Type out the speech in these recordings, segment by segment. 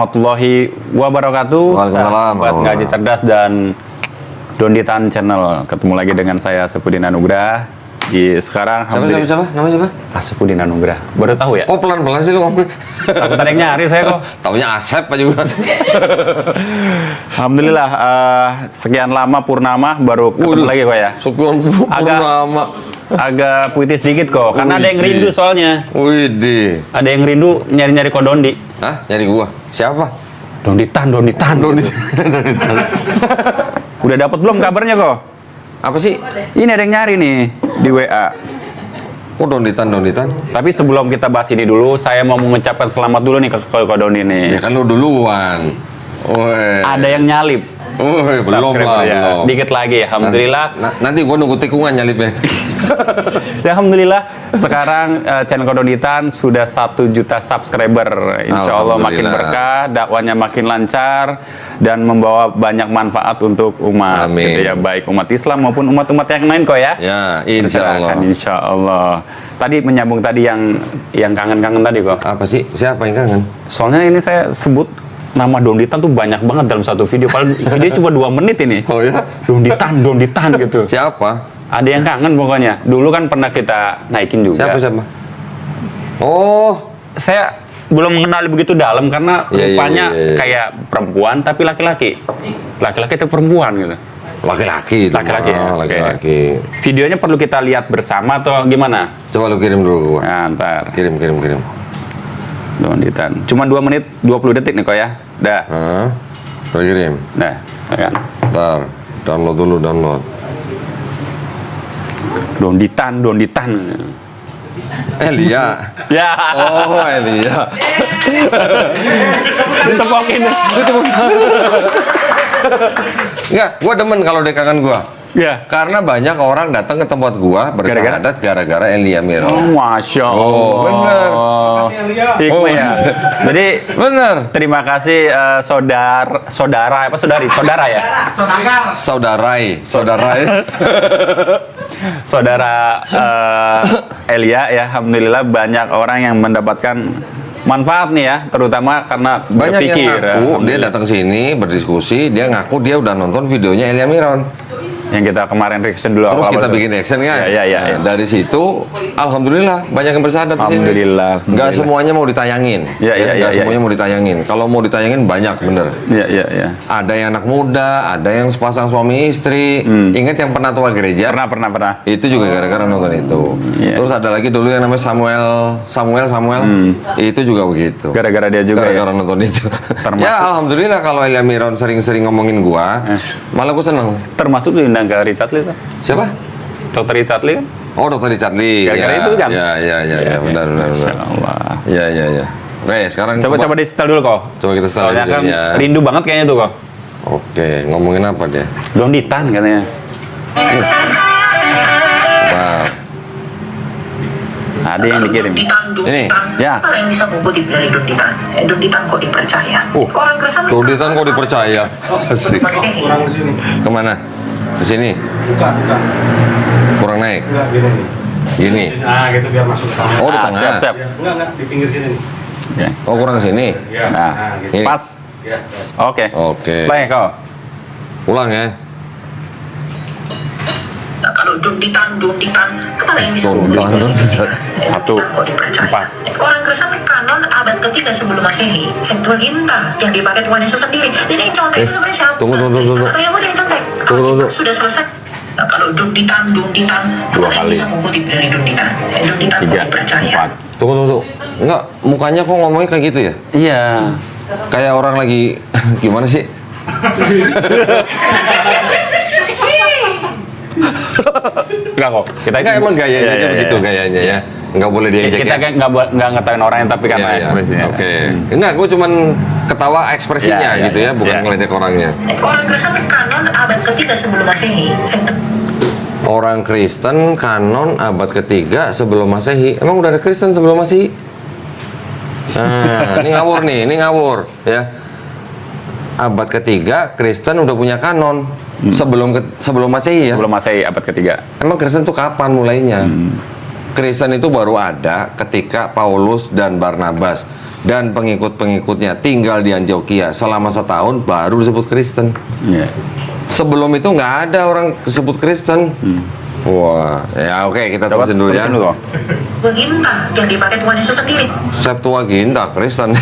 Warahmatullahi wabarakatuh. Waalaikumsalam. Sahabat Ngaji Cerdas dan Donditan Channel. Ketemu lagi dengan saya Sepudin Anugrah. Sekarang Siapa? Nama siapa? Sepudin Anugrah. Baru tahu ya? Oh, pelan-pelan sih lu ngomong. Takut ada yang nyari saya kok. Taunya Asep aja juga. Alhamdulillah, sekian lama purnama baru ketemu lagi kok ya. Syukur purnama. Agak puitis dikit kok, karena ada yang rindu soalnya. Widih. Ada yang rindu nyari-nyari kok Dondi. Hah? Nyari gua? Siapa? Donditan. Donditan. Udah dapat belum kabarnya kok? Apa sih? Ini ada yang nyari nih di WA. Oh, Donditan. Tapi sebelum kita bahas ini dulu, saya mau mengucapkan selamat dulu nih ke Ko Dondi nih. Ya kan lu duluan. Woi. Ada yang nyalip. Woi, belum lah, Ya. belum. Dikit lagi, alhamdulillah. Nanti gua nunggu tikungan nyalipnya. Ya, alhamdulillah sekarang channel Kodonditan sudah 1 juta subscriber. Insya Allah makin berkah, dakwanya makin lancar dan membawa banyak manfaat untuk umat. Amin. Gitu ya, baik umat Islam maupun umat-umat yang lain kok ya. Ya, insya Allah. Insya Allah. Tadi menyambung tadi yang kangen-kangen tadi kok. Apa sih? Siapa yang kangen? Soalnya ini saya sebut nama Donditan tuh banyak banget dalam satu video. Padahal video cuma 2 menit ini. Oh ya? Donditan gitu. Siapa? Ada yang kangen pokoknya. Dulu kan pernah kita naikin juga. Siapa? Oh, Saya belum mengenali begitu dalam karena Iya, rupanya iya. kayak perempuan tapi laki-laki. Laki-laki itu perempuan gitu. laki-laki. itu Laki-laki ya? mah, Oke. Laki-laki. Videonya perlu kita lihat bersama atau gimana? Coba lu kirim dulu gua. Nah, ntar. Kirim. Donditan. Cuma 2 menit 20 detik nih kok ya. Dah. Hah? Kirim. Dah. Ya kan? Ntar, download dulu. Donditan. Elia. Ya. Oh, Elia. Ditepokin. Enggak, gua demen kalau dia kangen gua. Ya. Karena banyak orang datang ke tempat gua bersyahadat gara-gara Elia Oh, Miron. Masya Allah. Oh, bener. Hikmah Oh, ya. Jadi Bener. terima kasih saudara ya. Saudarai. Saudara Elia ya, alhamdulillah banyak orang yang mendapatkan manfaat nih ya, terutama karena Banyak berpikir. yang ngaku dia datang sini berdiskusi, dia ngaku dia udah nonton videonya Elia Miron. Yang kita kemarin reaction dulu. Terus apa-apa kita tuh? bikin action kan? Iya. Nah, dari situ, alhamdulillah banyak yang bersyahadat di sini. Alhamdulillah. Nggak semuanya mau ditayangin. Iya, Nggak semuanya mau ditayangin. Kalau mau ditayangin banyak bener. Iya. Ada yang anak muda, ada yang sepasang suami istri. Ingat yang pernah tua gereja? Pernah. Itu juga gara-gara nonton itu. Iya. Terus ada lagi dulu yang namanya Samuel. Itu juga begitu. Gara-gara dia juga Gara-gara ya. nonton itu. Termasuk- Ya alhamdulillah kalau Elia Miron sering-sering ngomongin gua, malah gua seneng. Termasuk diundang ke Richard Lee tuh. Siapa? Dr. Richard Lee kan? Oh, Dr. Richard Lee. Gara-gara itu kan? Ya, benar. Masya Allah. Ya. Oke, sekarang Coba di setel dulu kok. Coba kita setel Soalnya lagi kan ya. rindu banget kayaknya tuh kok. Oke, ngomongin apa dia? Donditan katanya. Nah, Ada yang dikirim. Ini? Ya. Apa yang bisa mengikuti dari Donditan? Donditan kok dipercaya? Orang Kristen Donditan kok dipercaya? Asik. Kemana? Ke sini? Bukan. Kurang naik? Enggak, gini. Gini? Nah, gitu biar masuk ke kamera. Oh, di tengah? Siap. Enggak, di pinggir sini nih. Oke. Oh, kurang ke sini? Ya, Nah, gitu. Ini? pas. Ya. Oke. Oke. Play kok. Ulang ya? Nah, kalau Donditan, apa yang bisa Donditan. mengikuti? Satu, Kok dipercaya? 4. Orang Kristen kanon abad ketiga sebelum Masehi, Septuaginta yang dipakai Tuhan Yesus sendiri. Jadi yang contek itu sebenarnya siapa? Tunggu. Kristen atau Yahudi yang contek? Tunggu. Sudah selesai. Nah, kalau Donditan, 2 apa yang kali. bisa mengikuti dari Donditan? Donditan kok 3, dipercaya? 4. Tunggu. Enggak, mukanya kok ngomongnya kayak gitu ya? Iya. Kayak orang lagi gimana sih? Enggak kok. Enggak, emang gayanya aja begitu iya. gayanya ya. Enggak boleh diejek Kita ya. kan nggak ngetahuin orangnya tapi karena Iya, iya. ekspresinya. Oke. Enggak, gue cuman ketawa ekspresinya Iya, gitu iya, ya, bukan iya. ngeledek orangnya. Orang Kristen kanon abad ketiga sebelum Masehi, Orang Kristen kanon abad ketiga sebelum Masehi. Emang udah ada Kristen sebelum Masehi? Nah, ini ngawur ya. Abad ketiga Kristen udah punya kanon sebelum Masehi ya. Sebelum Masehi abad ketiga. Emang Kristen tuh kapan mulainya? Kristen itu baru ada ketika Paulus dan Barnabas dan pengikut-pengikutnya tinggal di Antioquia selama setahun baru disebut Kristen. Iya. Sebelum itu nggak ada orang disebut Kristen. Wah, ya oke, kita Coba terusin dulu ya. terusin dulu. Beginta yang dipakai Tuhan Yesus sendiri. Septuaginta Kristen.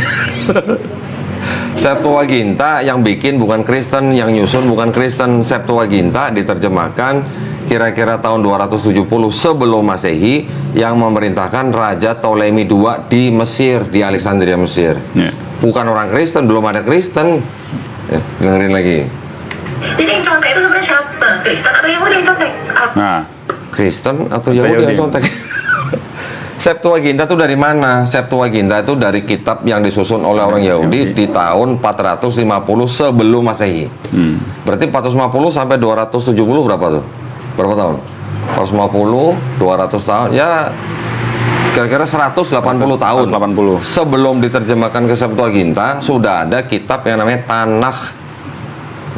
Septuaginta yang bikin bukan Kristen, yang nyusun bukan Kristen. Septuaginta diterjemahkan kira-kira tahun 270 sebelum Masehi yang memerintahkan Raja Ptolemy II di Mesir, di Alexandria, Mesir. Iya. Bukan orang Kristen, belum ada Kristen. Dengerin lagi. Jadi yang contek itu sebenarnya siapa? Kristen atau Yahudi yang contek? Nah, Kristen atau Yahudi yang contek? Septuaginta itu dari mana? Septuaginta itu dari kitab yang disusun oleh orang Yahudi di tahun 450 sebelum Masehi. Berarti 450 sampai 270 berapa tuh? Berapa tahun? 450, 200 tahun. Ya kira-kira 180 tahun. 180. Sebelum diterjemahkan ke Septuaginta sudah ada kitab yang namanya Tanakh.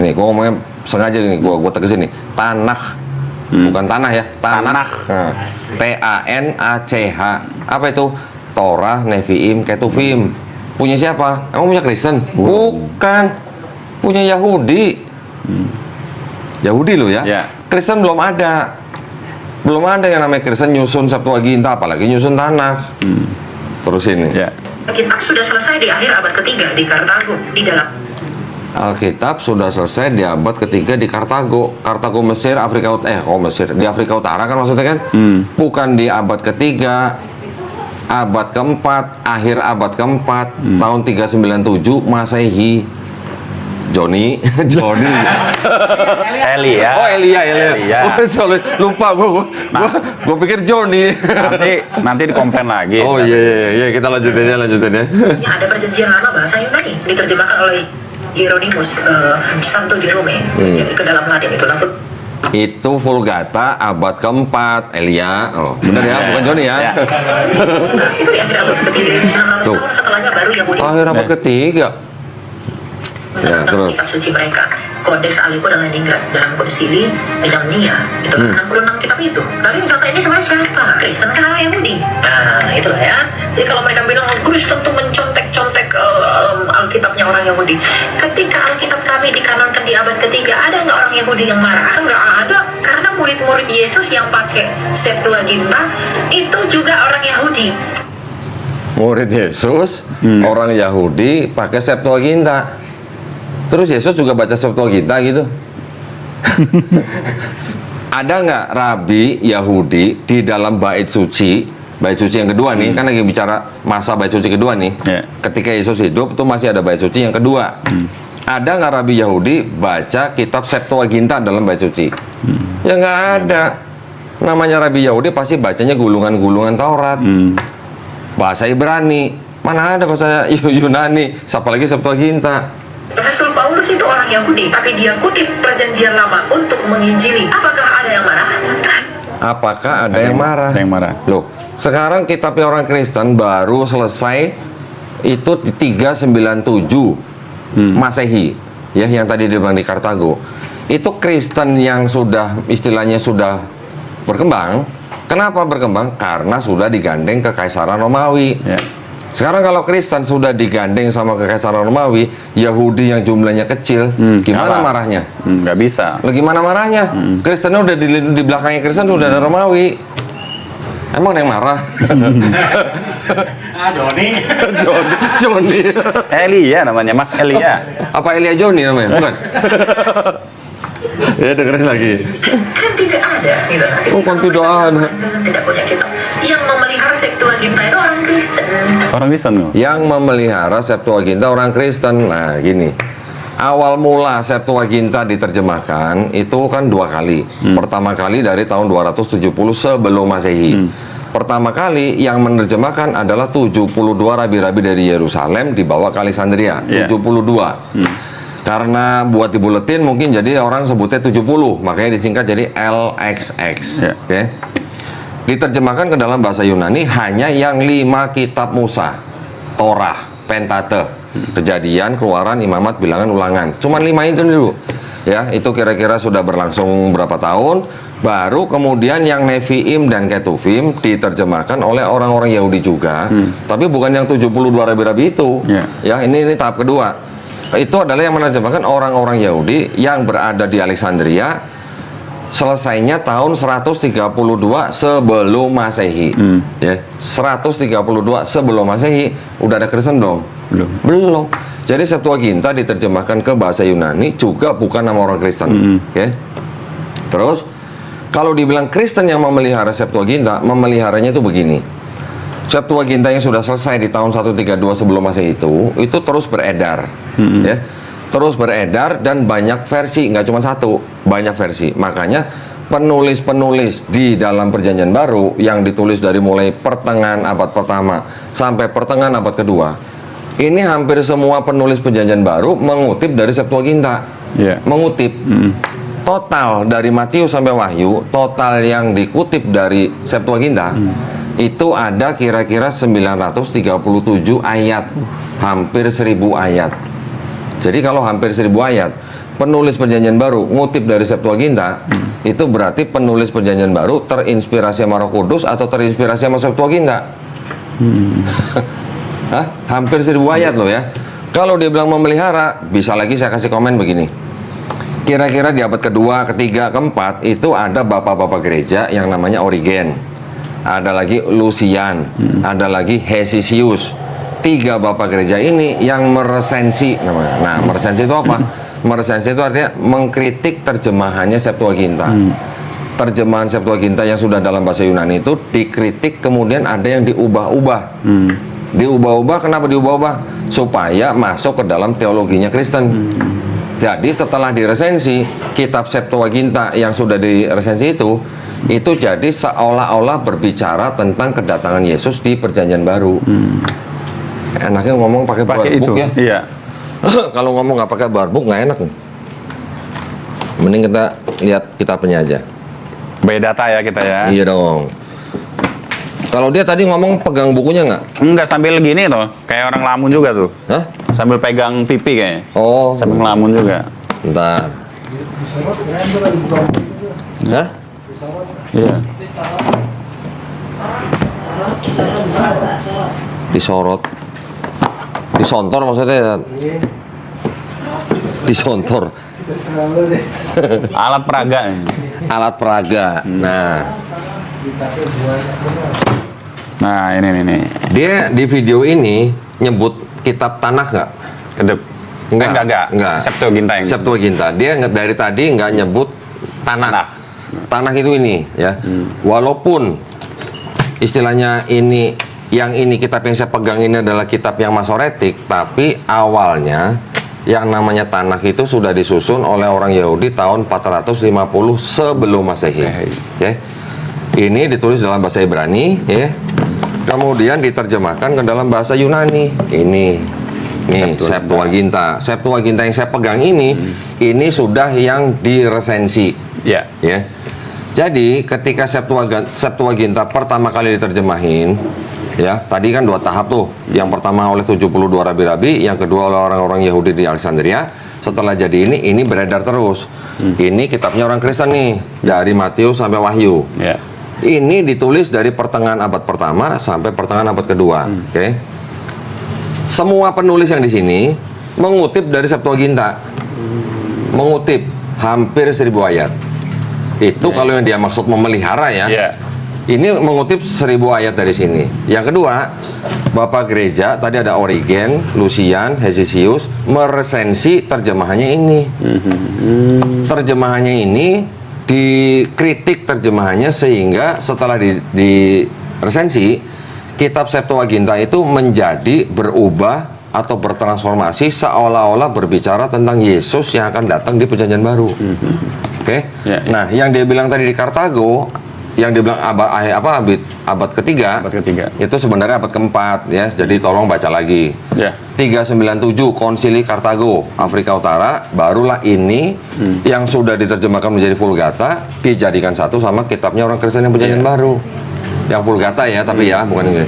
Nih, gua ngomongnya sengaja gini, gua tegesin nih. Tanakh. Bukan tanah ya, Tanakh. Nah, T-A-N-A-C-H. Apa itu? Torah, Nevi'im, Ketuvim. Punya siapa? Emang punya Kristen? Bukan. Punya Yahudi. Yahudi loh ya. Ya. Kristen belum ada. Belum ada yang namanya Kristen nyusun Septuaginta, apalagi nyusun Tanakh. Terusin nih. ya. Kitab sudah selesai di akhir abad ketiga di Kartago, di dalam Alkitab sudah selesai di abad ketiga di Kartago. Kartago Mesir, Mesir. Di Afrika Utara kan maksudnya kan? Bukan di abad ketiga, abad keempat, akhir abad keempat, tahun 397 Masehi. Joni. Elia. Oh Elia. Elia. Oh, sorry, lupa gua pikir Joni. Nanti dikomplain lagi. Oh iya, kita lanjutin ya. ya ada perjanjian lama bahasa Yunani diterjemahkan oleh Hieronymus Santo Jerome ke dalam Latin itu lafaz. Itu Vulgata abad keempat, Elia. Oh, benar ya, bukan Joni ya. Ya. Itu di akhir abad ketiga. 600 Tuh. tahun setelahnya baru Yahudi Akhir abad ketiga. Ya, mengenal terus. kitab suci mereka. Codex Aleppo dan Leningrad dalam konsili Yamnia itu 66 kitab itu. Lalu yang contoh ini sebenarnya siapa? Kristen kah Yahudi? Nah itulah ya. Jadi kalau mereka bilang Kristen tentu mencontek-contek Alkitabnya orang Yahudi. Ketika Alkitab kami dikanonkan di abad ketiga, ada nggak orang Yahudi yang marah? Nggak ada, karena murid-murid Yesus yang pakai Septuaginta itu juga orang Yahudi. Murid Yesus, orang Yahudi pakai Septuaginta. Terus Yesus juga baca Septuaginta gitu. Ada nggak rabi Yahudi di dalam bait suci yang kedua nih, kan lagi bicara masa bait suci kedua nih. Yeah. Ketika Yesus hidup tuh masih ada bait suci yang kedua. Ada nggak rabi Yahudi baca kitab Septuaginta dalam bait suci? Ya nggak ada. Namanya rabi Yahudi pasti bacanya gulungan-gulungan Taurat. Bahasa Ibrani. Mana ada bahasa Yunani, siapa lagi Septuaginta. Rasul Paulus itu orang Yahudi, tapi dia kutip perjanjian lama untuk menginjili. Apakah ada yang marah? Apakah ada yang marah? Ada yang marah. Loh, sekarang kitabnya orang Kristen baru selesai itu di 397 Masehi, ya, yang tadi dibilang di Kartago. Itu Kristen yang sudah istilahnya sudah berkembang. Kenapa berkembang? Karena sudah digandeng ke Kekaisaran Romawi. Ya. Sekarang kalau Kristen sudah digandeng sama Kekaisaran Romawi, Yahudi yang jumlahnya kecil, gimana ngalah. marahnya? Nggak bisa. Lah gimana marahnya? Kristennya udah di belakangnya Kristen udah ada Romawi. Emang ada yang marah? Joni. Joni. Elia namanya, Mas Elia. Apa Elia Joni namanya? Bukan. Ya dengerin lagi. Kan tidak ada gitu. Oh, kan tidak ada. Tidak punya kitab. Yang memelihara Septuaginta itu orang Kristen. Orang Kristen loh. Yang memelihara Septuaginta orang Kristen. Nah, gini. Awal mula Septuaginta diterjemahkan itu kan 2 kali. Pertama kali dari tahun 270 sebelum Masehi. Pertama kali yang menerjemahkan adalah 72 rabi-rabi dari Yerusalem dibawa ke Alexandria. Yeah. 72. Karena buat dibuletin mungkin jadi orang sebutnya 70, makanya disingkat jadi LXX. Yeah. Oke. Diterjemahkan ke dalam bahasa Yunani hanya yang 5 kitab Musa, Torah, Pentateuch, Kejadian, Keluaran, Imamat, Bilangan, Ulangan. Cuman 5 itu dulu. Ya, itu kira-kira sudah berlangsung berapa tahun. Baru kemudian yang Nevi'im dan Ketuvim diterjemahkan oleh orang-orang Yahudi juga, tapi bukan yang 72 rabi-rabi itu. Ya, ini tahap kedua. Itu adalah yang menerjemahkan orang-orang Yahudi yang berada di Alexandria, selesainya tahun 132 sebelum Masehi. Ya, 132 sebelum Masehi udah ada Kristendom? Belum. Jadi Septuaginta diterjemahkan ke bahasa Yunani juga bukan nama orang Kristen. Ya. Terus kalau dibilang Kristen yang memelihara Septuaginta, memeliharanya itu begini. Septuaginta yang sudah selesai di tahun 132 sebelum Masehi itu terus beredar. Ya. Terus beredar dan banyak versi, nggak cuma satu, banyak versi. Makanya penulis-penulis di dalam Perjanjian Baru yang ditulis dari mulai pertengahan abad pertama sampai pertengahan abad kedua, ini hampir semua penulis Perjanjian Baru mengutip dari Septuaginta. Mengutip. Total dari Matius sampai Wahyu, total yang dikutip dari Septuaginta itu ada kira-kira 937 ayat, hampir 1000 ayat. Jadi kalau hampir 1000 ayat, penulis Perjanjian Baru ngutip dari Septuaginta, itu berarti penulis Perjanjian Baru terinspirasi sama Roh Kudus atau terinspirasi sama Septuaginta. Hah? Hampir 1000 ayat loh ya. Kalau dia bilang memelihara, bisa lagi saya kasih komen begini. Kira-kira di abad kedua, ketiga, keempat itu ada bapak-bapak gereja yang namanya Origen, ada lagi Lucian, ada lagi Hesisius. 3 bapak gereja ini yang meresensi namanya. Nah, meresensi itu apa? Meresensi itu artinya mengkritik terjemahannya Septuaginta. Terjemahan Septuaginta yang sudah dalam bahasa Yunani itu dikritik, kemudian ada yang diubah-ubah. Diubah-ubah, kenapa diubah-ubah? Supaya masuk ke dalam teologinya Kristen. Jadi setelah diresensi, kitab Septuaginta yang sudah diresensi itu jadi seolah-olah berbicara tentang kedatangan Yesus di Perjanjian Baru. Enaknya ngomong pakai barbuk ya. Iya. Kalau ngomong nggak pakai barbuk nggak enak nih. Mending kita lihat kitabnya aja. By data ya kita ya. Iya dong. Kalau dia tadi ngomong pegang bukunya nggak? Enggak, sambil gini tuh, kayak orang lamun juga tuh. Hah? Sambil pegang pipi kayaknya. Oh. Sambil ngelamun juga. Bentar. Hah? Iya. Disorot. Disontor maksudnya. Disontor. Alat peraga. Alat peraga. Nah, ini. Dia di video ini nyebut kitab Tanakh nggak? Kedep. Enggak. Septuaginta yang. Septuaginta. Dia dari tadi nggak nyebut Tanakh. Tanakh itu ini ya. Walaupun istilahnya ini, yang ini kitab yang saya pegang ini adalah kitab yang Masoretik, tapi awalnya yang namanya Tanakh itu sudah disusun oleh orang Yahudi tahun 450 sebelum Masehi. Ya. Ini ditulis dalam bahasa Ibrani, ya. Kemudian diterjemahkan ke dalam bahasa Yunani. Ini Septuaginta. Septuaginta yang saya pegang ini sudah yang diresensi. Ya. Ya. Jadi ketika Septuaginta pertama kali diterjemahin, ya, tadi kan 2 tahap tuh. Yang pertama oleh 72 rabi-rabi, yang kedua oleh orang-orang Yahudi di Alexandria. Setelah jadi ini beredar terus. Ini kitabnya orang Kristen nih, dari Matius sampai Wahyu. Ya. Ini ditulis dari pertengahan abad pertama sampai pertengahan abad kedua. Oke. Semua penulis yang di sini mengutip dari Septuaginta. Mengutip hampir 1000 ayat. Itu kalau yang dia maksud memelihara ya. Ini mengutip 1000 ayat dari sini. Yang kedua, Bapak Gereja tadi ada Origen, Lucian, Hesisius meresensi terjemahannya ini. Terjemahannya ini dikritik terjemahannya sehingga setelah di resensi, kitab Septuaginta itu menjadi berubah atau bertransformasi seolah-olah berbicara tentang Yesus yang akan datang di Perjanjian Baru. Oke. Nah, yang dia bilang tadi di Kartago, yang dibilang abad ketiga, itu sebenarnya abad keempat ya. Jadi tolong baca lagi. 397 Konsili Kartago, Afrika Utara, barulah ini yang sudah diterjemahkan menjadi Vulgata dijadikan satu sama kitabnya orang Kristen yang Perjanjian Baru. Yang Vulgata ya, tapi ya bukan ini.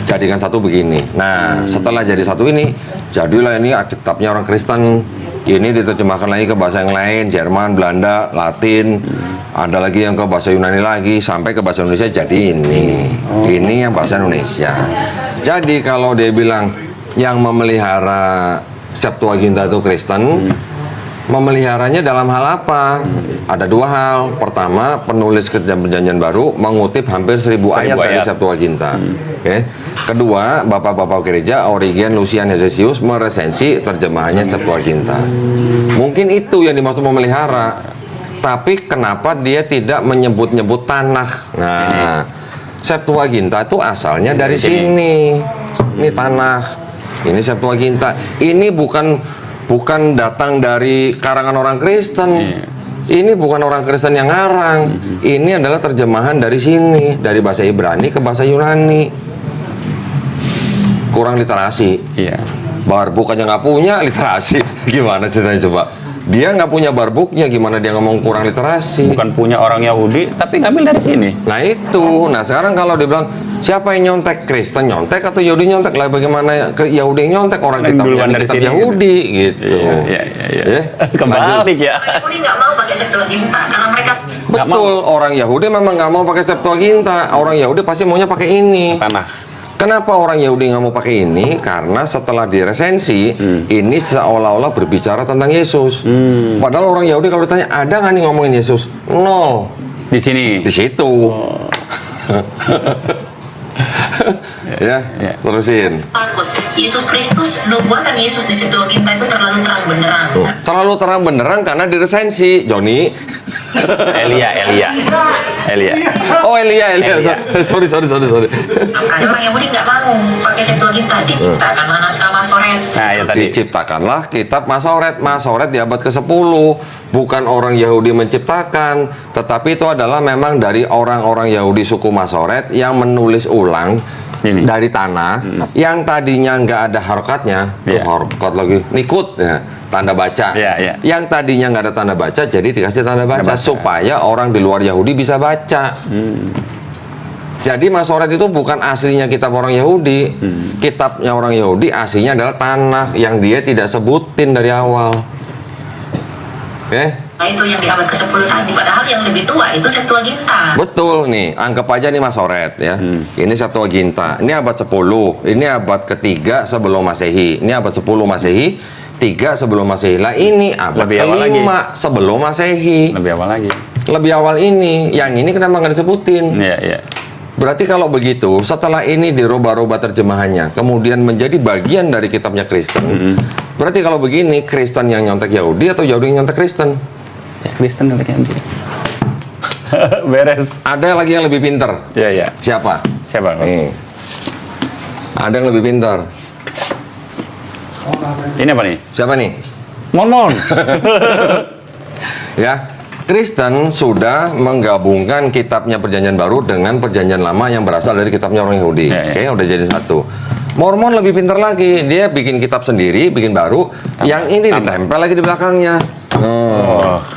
Jadikan satu begini. Nah, setelah jadi satu ini, jadilah ini kitabnya orang Kristen Ini diterjemahkan lagi ke bahasa yang lain, Jerman, Belanda, Latin, ada lagi yang ke bahasa Yunani lagi, sampai ke bahasa Indonesia jadi ini. Ini yang bahasa Indonesia. Jadi kalau dia bilang yang memelihara Septuaginta itu Kristen, memeliharanya dalam hal apa? Ada dua hal. Pertama, penulis Perjanjian Baru mengutip hampir 1000 ayat dari Septuaginta. Oke. Kedua, bapak-bapak gereja Origen, Lucian, Hezesius meresensi terjemahannya Septuaginta. Mungkin itu yang dimaksud memelihara. Tapi kenapa dia tidak menyebut-nyebut tanah? Nah, Septuaginta itu asalnya dari sini. Ini tanah. Ini Septuaginta. Ini bukan datang dari karangan orang Kristen. Ini bukan orang Kristen yang ngarang. Ini adalah terjemahan dari sini, dari bahasa Ibrani ke bahasa Yunani. Kurang literasi. Iya. Barbuk aja nggak punya literasi. Gimana ceritanya coba? Dia nggak punya barbuknya, gimana dia ngomong kurang literasi? Bukan punya orang Yahudi, tapi ngambil dari sini. Nah itu. Nah sekarang kalau dibilang siapa yang nyontek, Kristen nyontek atau Yahudi nyontek? Lah bagaimana ke Yahudi yang nyontek, orang kitabnya dari kitab sini, Yahudi gitu. Iya. Ya, Kebalik ya. Orang Yahudi nggak mau pakai Septuaginta karena mereka betul, orang Yahudi memang nggak mau pakai Septuaginta. Orang Yahudi pasti maunya pakai ini. Tanah. Kenapa orang Yahudi nggak mau pakai ini? Karena setelah diresensi, ini seolah-olah berbicara tentang Yesus. Padahal orang Yahudi kalau ditanya, ada nggak nih ngomongin Yesus? Nol. Di sini. Di situ. Ya, terusin. takut. Yesus Kristus, nubuatan Yesus di Septuaginta itu terlalu terang benderang. Tuh, terlalu terang benderang karena diresensi, Joni. Elia. Oh Elia. Elia. Sorry. Makanya orang Yahudi nggak mau pakai Septuaginta, diciptakanlah naskah Masoret. Nah, ya tadi. Diciptakanlah kitab Masoret. Masoret di abad ke-10. Bukan orang Yahudi menciptakan, tetapi itu adalah memang dari orang-orang Yahudi suku Masoret yang menulis ulang Ini. dari tanah yang tadinya nggak ada harokatnya, harokat lagi, nikut, ya, tanda baca. Yang tadinya nggak ada tanda baca, jadi dikasih tanda baca supaya orang di luar Yahudi bisa baca. Jadi Masoret itu bukan aslinya kitab orang Yahudi. Kitabnya orang Yahudi aslinya adalah tanah yang dia tidak sebutin dari awal. Oke? Nah itu yang di abad ke-10 tadi, padahal yang lebih tua itu Septuaginta. Betul nih, anggap aja nih Masoret ya. Ini Septuaginta. Ini abad 10. Ini abad ketiga sebelum Masehi. Ini abad 10 Masehi, 3 sebelum Masehi. Lah ini abad ke-5 sebelum Masehi. Lebih awal lagi. Lebih awal ini. Yang ini kenapa nggak disebutin? Iya. Berarti kalau begitu, setelah ini dirubah-rubah terjemahannya, kemudian menjadi bagian dari kitabnya Kristen. Berarti kalau begini, Kristen yang nyontek Yahudi atau Yahudi yang nyontek Kristen? Ya, Kristen nanti. Beres. Ada lagi yang lebih pintar. Iya. Siapa? Siapa? Nih. Ada yang lebih pintar. Ini apa nih? Siapa nih? Mormon. Ya, Kristen sudah menggabungkan kitabnya Perjanjian Baru dengan Perjanjian Lama yang berasal dari kitabnya orang Yahudi. Oke, udah jadi satu. Mormon lebih pintar lagi. Dia bikin kitab sendiri, bikin baru. Yang ini ditempel lagi di belakangnya.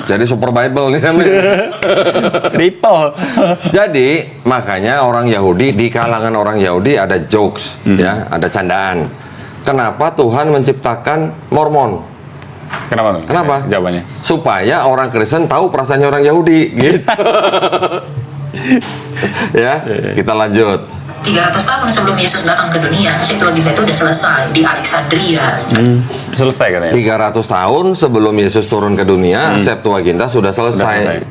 Jadi Super Bible nih namanya. Triple. Jadi makanya orang Yahudi, di kalangan orang Yahudi ada jokes, ya, ada candaan. Kenapa Tuhan menciptakan Mormon? Kenapa? Kenapa? Jawabannya. Supaya orang Kristen tahu perasaannya orang Yahudi, gitu. Ya, kita lanjut. 300 tahun sebelum Yesus datang ke dunia, Septuaginta itu udah selesai di Alexandria. Selesai katanya. 300 tahun sebelum Yesus turun ke dunia, Septuaginta sudah selesai.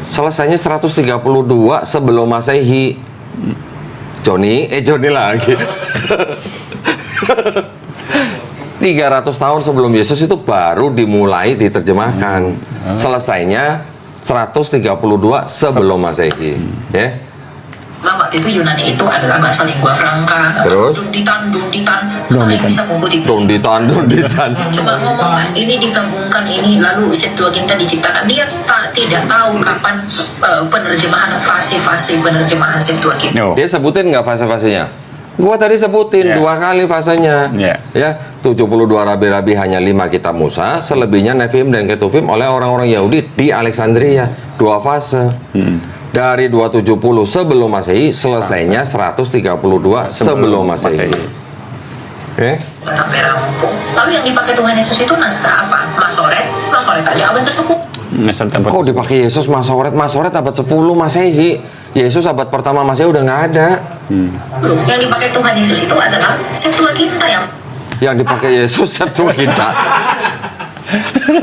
Selesainya 132 sebelum Masehi. Joni lagi. 300 tahun sebelum Yesus itu baru dimulai diterjemahkan. Selesainya 132 sebelum Masehi. Ya. Nah, waktu itu Yunani itu adalah bahasa lingua franca. Terus? Dunditan. Mana yang bisa mengikuti? Dunditan. Cuma ngomong ini digabungkan ini, lalu Septuaginta diciptakan. Dia tidak tahu kapan fase penerjemahan Septuaginta. Dia sebutin nggak fase-fasenya? Gua tadi sebutin 2 kali fasenya. Ya, 72 rabi-rabi hanya 5 kitab Musa, selebihnya Nefim dan Ketuvim oleh orang-orang Yahudi di Alexandria. 2 fase. Dari 270 sebelum Masehi, selesainya 132 sebelum Masehi. Oke? sampai rampung. Lalu yang dipakai Tuhan Yesus itu naskah apa? Masoret aja abad ke-10. Kok dipakai Yesus Masoret abad 10 Masehi. Yesus abad pertama Masehi udah nggak ada. Yang dipakai Tuhan Yesus itu adalah Septuaginta yang dipakai Yesus Septuaginta.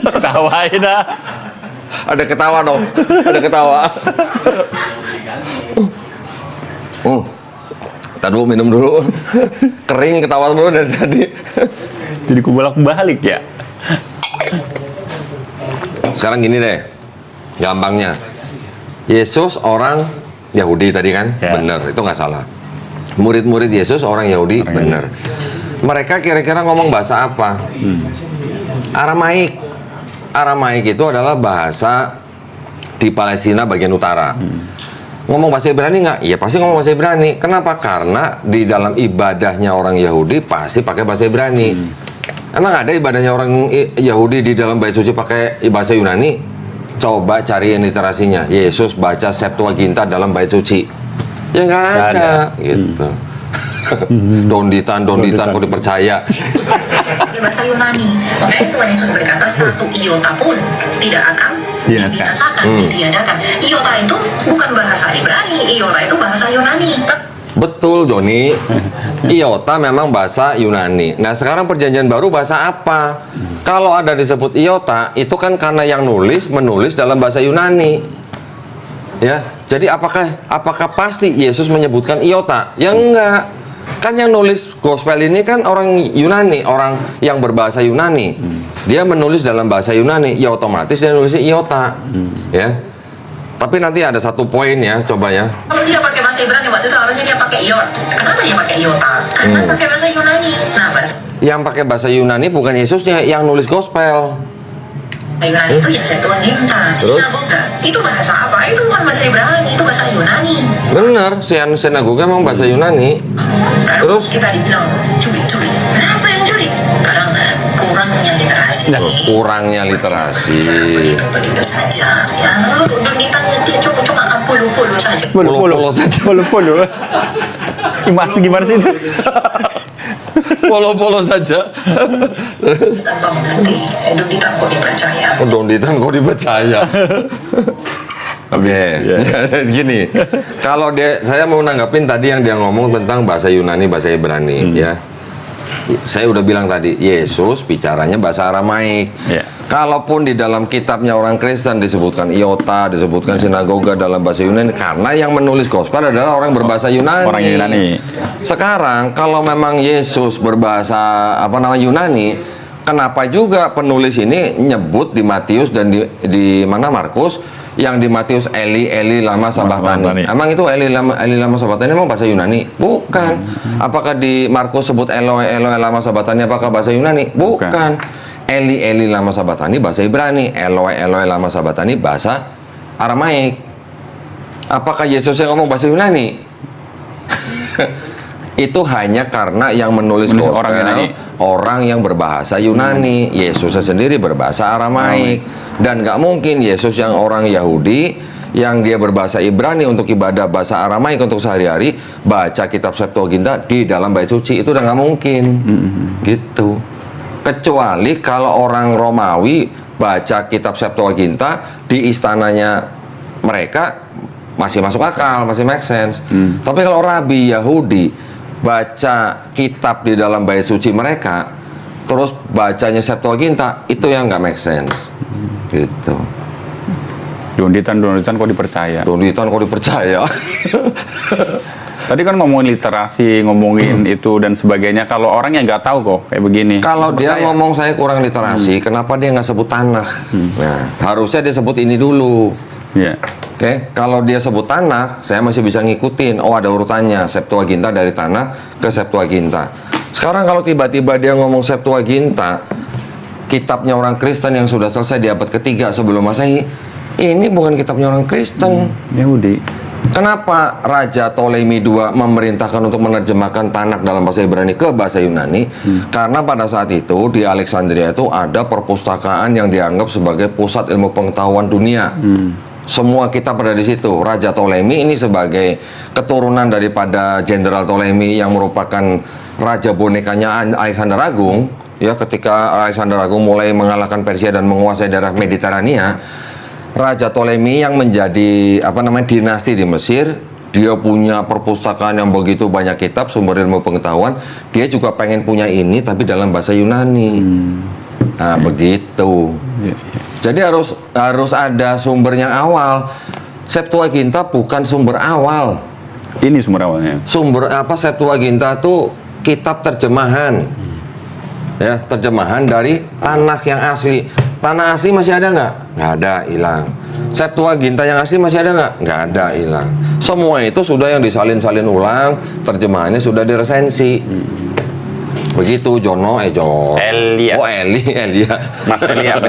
Ketawain dah. Ada ketawa dong. Ada ketawa. Tadi dulu minum dulu. Kering ketawa dulu dari tadi. Jadi ku bolak-balik ya. Sekarang gini deh. Gampangnya. Yesus orang Yahudi tadi kan? Ya. Bener, itu nggak salah. Murid-murid Yesus orang Yahudi, bener. Mereka kira-kira ngomong bahasa apa? Aramaik. Aramaik itu adalah bahasa di Palestina bagian utara. Ngomong bahasa Ibrani nggak? Iya pasti ngomong bahasa Ibrani. Kenapa? Karena di dalam ibadahnya orang Yahudi pasti pakai bahasa Ibrani. Emang ada ibadahnya orang Yahudi di dalam bait suci pakai bahasa Yunani? Coba cariin literasinya. Yesus baca Septuaginta dalam bait suci. Ya nggak ada. Gitu. Donditan kok dipercaya. Di bahasa Yunani. Makanya Tuhan Yesus berkata satu iota pun tidak akan dibinasakan, ditiadakan. Iota itu bukan bahasa Ibrani, iota itu bahasa Yunani. Betul, Joni. Iota memang bahasa Yunani. Nah, sekarang perjanjian baru bahasa apa? Kalau ada disebut iota, itu kan karena yang menulis dalam bahasa Yunani. Ya, jadi apakah pasti Yesus menyebutkan iota? Ya enggak. Kan yang nulis gospel ini kan orang Yunani, orang yang berbahasa Yunani. Dia menulis dalam bahasa Yunani, ya otomatis dia nulisnya iota. Ya. Tapi nanti ada satu poin ya, coba ya. Kalau dia pakai bahasa Ibrani waktu itu harusnya dia pakai iot. Kenapa dia pakai iota? Karena pakai bahasa Yunani. Nah, yang pakai bahasa Yunani bukan Yesusnya, yang nulis gospel. Yunani itu ya Septuaginta, sinagoga. Itu bahasa apa? Itu bukan bahasa Ibrani, itu bahasa Yunani. Bener, sinagoga memang bahasa Yunani. Lalu Terus? kita dibilang curi. Kenapa yang curi? Karena kurangnya literasi. Kurangnya literasi. Begitu saja. Ya, dan ditanya dia cuma akan puluh saja. Puluh saja. Puluh. Masih gimana sih itu? Polo saja. Tanpa mengerti, Donditan kok dipercaya. Donditan kok dipercaya. Oke, gini. Kalau saya mau nanggapin tadi yang dia ngomong tentang bahasa Yunani, bahasa Ibrani, ya. Saya udah bilang tadi, Yesus bicaranya bahasa Aramaik. Yeah. Kalaupun di dalam kitabnya orang Kristen disebutkan iota, disebutkan sinagoga dalam bahasa Yunani, karena yang menulis gospel adalah orang berbahasa Yunani. Orang Yunani. Sekarang kalau memang Yesus berbahasa Yunani, kenapa juga penulis ini nyebut di Matius dan di mana Markus, yang di Matius Eli lama sabachthani. Emang itu Eli lama sabachthani emang bahasa Yunani? Bukan. Apakah di Markus sebut Eloi lama sabachthani apakah bahasa Yunani? Bukan. Eli lama sabachthani bahasa Ibrani, Eloi lama sabachthani bahasa Aramaik. Apakah Yesus yang ngomong bahasa Yunani? Itu hanya karena yang menulis gospel orang yang berbahasa Yunani. Yesusnya sendiri berbahasa Aramaik. Dan nggak mungkin Yesus yang orang Yahudi yang dia berbahasa Ibrani untuk ibadah, bahasa Aramaik untuk sehari-hari, baca kitab Septuaginta di dalam bait suci, itu udah nggak mungkin. Gitu. Kecuali kalau orang Romawi baca kitab Septuaginta di istananya mereka, masih masuk akal, masih make sense. Tapi kalau rabi Yahudi baca kitab di dalam bait suci mereka, terus bacanya Septuaginta, itu yang nggak make sense. Gitu. Donditan kok dipercaya. Tadi kan ngomongin literasi, ngomongin itu dan sebagainya. Kalau orang yang nggak tahu kok kayak begini. Kalau dia ngomong saya kurang literasi, kenapa dia nggak sebut tanah? Nah, harusnya dia sebut ini dulu. Yeah. Oke, kalau dia sebut tanah, saya masih bisa ngikutin. Oh, ada urutannya, Septuaginta dari tanah ke Septuaginta. Sekarang kalau tiba-tiba dia ngomong Septuaginta, kitabnya orang Kristen yang sudah selesai di abad ketiga sebelum Masehi, ini bukan kitabnya orang Kristen. Yahudi. Kenapa Raja Ptolemy II memerintahkan untuk menerjemahkan Tanakh dalam bahasa Ibrani ke bahasa Yunani? Karena pada saat itu di Alexandria itu ada perpustakaan yang dianggap sebagai pusat ilmu pengetahuan dunia. Semua kitab ada di situ. Raja Ptolemy ini sebagai keturunan daripada Jenderal Ptolemy yang merupakan raja bonekanya Alexander Agung. Ya, ketika Alexander Agung mulai mengalahkan Persia dan menguasai daerah Mediterania, Raja Ptolemy yang menjadi dinasti di Mesir, dia punya perpustakaan yang begitu banyak kitab, sumber ilmu pengetahuan. Dia juga pengen punya ini tapi dalam bahasa Yunani. Nah, begitu. Jadi harus ada sumber yang awal. Septuaginta bukan sumber awal. Ini sumber awalnya. Sumber Septuaginta itu kitab terjemahan. Ya, terjemahan dari Tanakh yang asli. Tanah asli masih ada nggak? Nggak ada, hilang. Septuaginta yang asli masih ada nggak? Nggak ada, hilang. Semua itu sudah yang disalin-salin ulang, terjemahannya sudah diresensi. Begitu Elia. Oh, Elia. Mas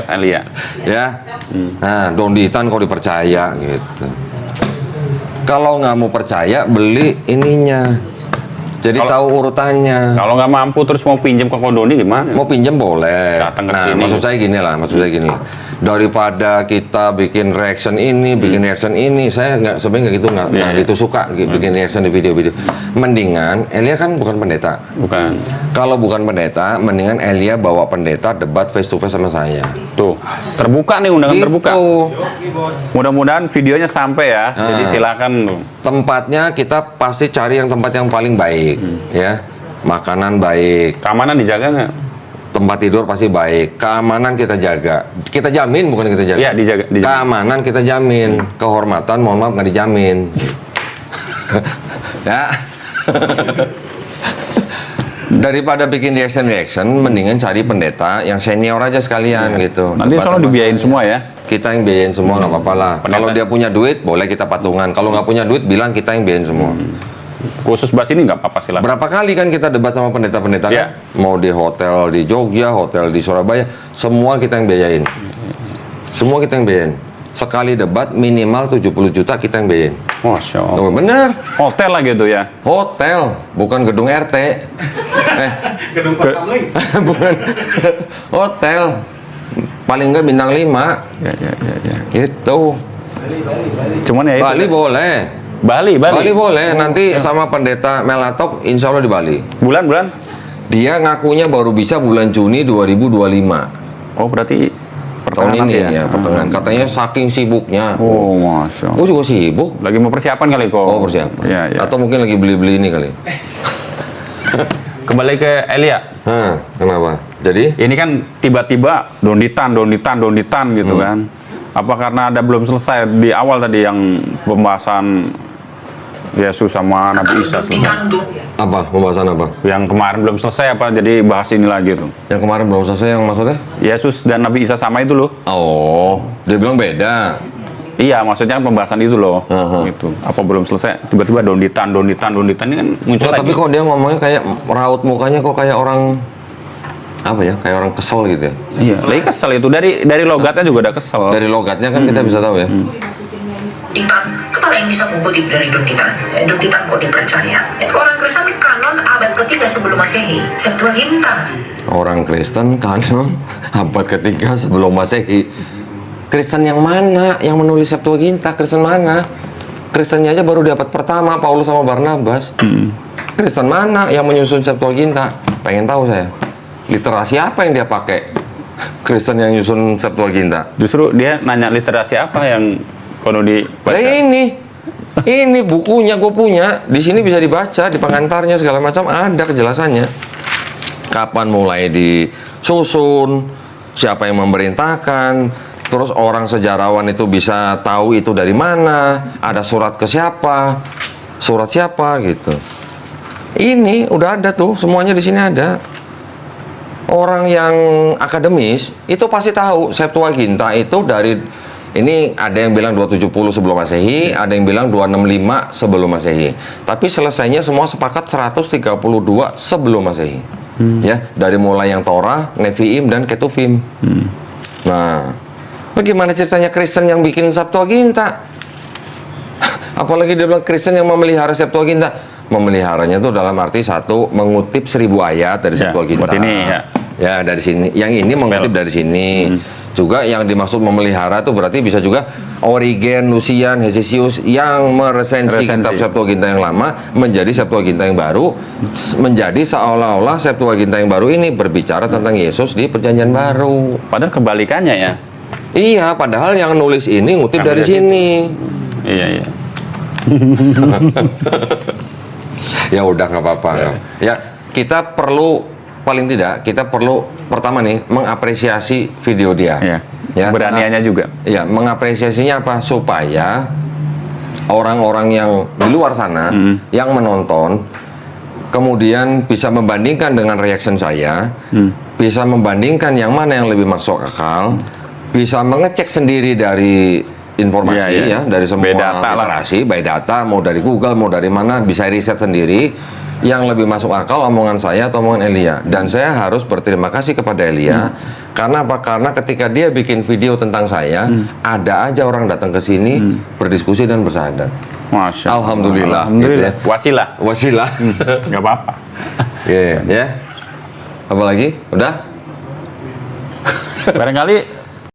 Elia. Ya. Nah, Donditan kok dipercaya gitu. Kalau nggak mau percaya, beli ininya. Jadi tahu urutannya. Kalau nggak mampu terus mau pinjam ke Kodoni gimana? Mau pinjam boleh. Datang ke Nah, sini. maksud saya gini lah. Daripada kita bikin reaction ini, bikin reaction ini, saya sebenarnya nggak gitu suka bikin reaction di video-video. Mendingan Elia kan bukan pendeta. Bukan. Kalau bukan pendeta, mendingan Elia bawa pendeta debat face to face sama saya. Tuh, terbuka nih, undangan terbuka. Oke, bos. Mudah-mudahan videonya sampai ya. Jadi silakan tuh. Tempatnya kita pasti cari yang tempat yang paling baik, ya. Makanan baik, Keamanan dijaga nggak? tempat tidur pasti baik, keamanan kita jaga. Kita jamin, bukan kita jaga. Iya, dijaga. Keamanan kita jamin, kehormatan mohon maaf nggak dijamin. Ya. Daripada bikin reaction, mendingan cari pendeta yang senior aja sekalian gitu. Nanti soalnya dibiayain semua ya. Kita yang biayain semua nggak apa-apa lah. Kalau dia punya duit, boleh kita patungan. Kalau nggak punya duit, bilang kita yang biayain semua. Khusus bahas ini nggak apa-apa silakan. Berapa kali kan kita debat sama pendeta-pendeta Ya. kan? Mau di hotel di Jogja, hotel di Surabaya, semua kita yang biayain. Semua kita yang biayain. Sekali debat minimal 70 juta kita yang biayain. Masya Allah. Oh, bener. Hotel lah gitu ya. Hotel, bukan gedung RT. Gedung Pak Kamling. Bukan. Hotel. Paling enggak bintang 5. Ya. Gitu. Cuman ya itu. Bali boleh. Bali. Bali boleh. Nanti sama pendeta Melatok insya Allah di Bali. Bulan? Dia ngakunya baru bisa bulan Juni 2025. Oh, berarti Tahun pertengahan ini nanti ya, pertengahan. Katanya saking sibuknya. Oh, Masya Allah. Gue juga sibuk. Lagi mau persiapan kali kok. Oh, persiapan. Ya. Atau mungkin lagi beli-beli ini kali. Kembali ke Elia. Hah, kenapa? Jadi? Ini kan tiba-tiba donditan gitu kan. Apa karena ada belum selesai di awal tadi yang pembahasan Yesus sama Nabi Isa selesai. Ditanduk. Apa? Pembahasan apa? Yang kemarin belum selesai apa jadi bahas ini lagi tuh. Yang kemarin belum selesai yang maksudnya? Yesus dan Nabi Isa sama itu loh. Oh, dia bilang beda. Iya, maksudnya kan pembahasan itu loh. Aha. Gitu. Apa belum selesai tiba-tiba donditan ini kan muncul Nah, lagi. tapi kok dia ngomongnya kayak raut mukanya kok kayak orang apa ya? Kayak orang kesel gitu ya. Iya, lagi kesel itu dari logatnya juga udah kesel. Dari logatnya kan kita bisa tahu ya. Donditan, kepala yang bisa mengutip dari Donditan. Donditan kok dipercaya? Orang Kristen kanon abad ketiga sebelum Masehi. Septuaginta. Orang Kristen kanon abad ketiga sebelum Masehi. Kristen yang mana yang menulis Septuaginta? Kristen mana? Kristennya aja baru di abad pertama, Paulus sama Barnabas. Kristen mana yang menyusun Septuaginta? Pengen tahu saya. Literasi apa yang dia pakai? Kristen yang nyusun Septuaginta. Justru dia nanya literasi apa yang kono dibaca. Nah, ini bukunya gue punya. Di sini bisa dibaca, di pengantarnya segala macam ada kejelasannya. Kapan mulai disusun, siapa yang memerintahkan, terus orang sejarawan itu bisa tahu itu dari mana, ada surat ke siapa, surat siapa gitu. Ini udah ada tuh, semuanya di sini ada. Orang yang akademis itu pasti tahu Septuaginta itu dari ini ada yang bilang 270 sebelum Masehi, ada yang bilang 265 sebelum Masehi. Tapi selesainya semua sepakat 132 sebelum Masehi. Ya, dari mulai yang Torah, Nevi'im dan Ketuvim. Nah, bagaimana ceritanya Kristen yang bikin Septuaginta? Apalagi dia bilang Kristen yang memelihara Septuaginta. Memeliharanya itu dalam arti satu, mengutip 1000 ayat dari Ya, Septuaginta. buat ini ya. Ya, dari sini. Yang ini mengutip dari sini. Juga yang dimaksud memelihara itu berarti bisa juga Origen, Lucian, Hesesius yang meresensi kitab Septuaginta yang lama menjadi Septuaginta yang baru, menjadi seolah-olah Septuaginta yang baru ini berbicara tentang Yesus di Perjanjian Baru. Padahal kebalikannya ya. Iya, padahal yang nulis ini ngutip Ambil dari dari sini. Iya, iya. Ya udah nggak apa-apa. Ya, kita perlu paling tidak kita perlu pertama nih mengapresiasi video dia. Iya. Ya, Beraniannya juga. Ya, mengapresiasinya apa? Supaya orang-orang yang di luar sana yang menonton kemudian bisa membandingkan dengan reaction saya, bisa membandingkan yang mana yang lebih masuk akal, bisa mengecek sendiri dari informasi ya, dari semua literasi, by data, mau dari Google, mau dari mana, bisa riset sendiri yang lebih masuk akal omongan saya atau omongan Elia. Dan saya harus berterima kasih kepada Elia karena apa? Karena ketika dia bikin video tentang saya, ada aja orang datang ke sini berdiskusi dan bersyahadat. Masya Allah. Alhamdulillah. Alhamdulillah. Gitu ya. Wasilah. Wasilah. Nggak apa-apa. Ya. Apalagi? Udah? Barangkali